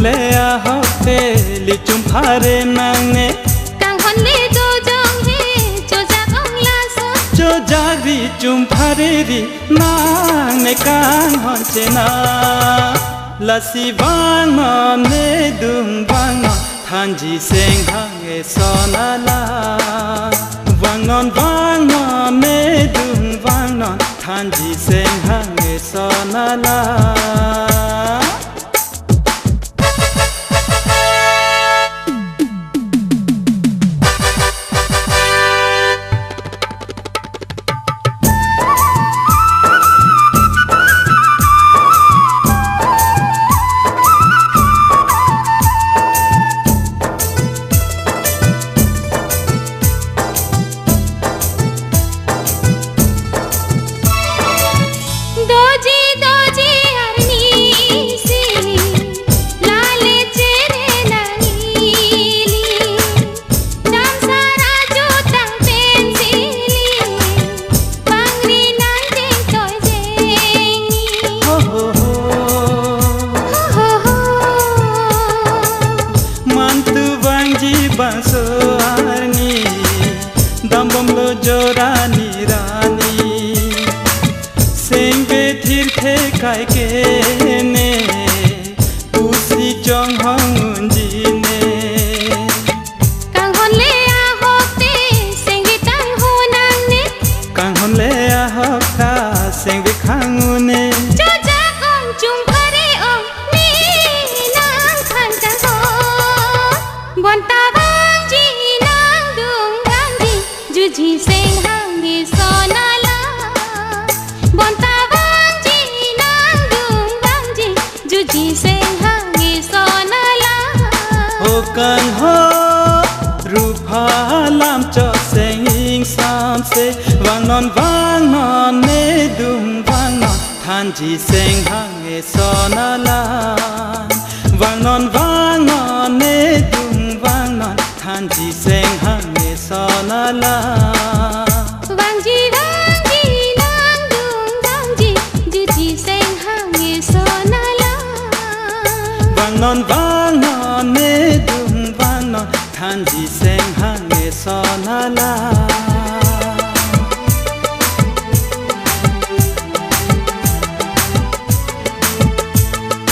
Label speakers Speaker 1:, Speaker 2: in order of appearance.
Speaker 1: le a hote li chum phare nang ne
Speaker 2: kang hon le do jong he cho ja ong la so
Speaker 1: cho ja ri chum phare ri nang ne kang hon che na la si vang ma ne dung vang ma than ji seng hang e so na la vang ma ne dung vang non than ji seng hang e so na la bangso arni dambom lo jorani rani sengbe thir the kai ke ne usi chong hong ji ne
Speaker 2: kang hon le a hote sengbe tang ho nang ne
Speaker 1: kang hon le a hokta sengbe khang ne
Speaker 2: cho ja ong chung phare ong ni nang khan ka ho bon ta जी सेंग हंगे सोना ला बोंता वांजी नांग दूंग वांजी juicy Seng हंगे सोना ला
Speaker 1: हो कन हो रूपा लाम चो सेंग साम से वांगन ने दूंग वांगन थान जी सेंग हंगे सोना ला वांगन ने दूंग वांगन थान जी सेंग हंगे सोना ला
Speaker 2: वांजी वांजी नांग दूंग वांजी जुजी सेंग हंगे सोना ला
Speaker 1: वांगन ने दूंग वांगन थान जी सेंग हंगे सोना ला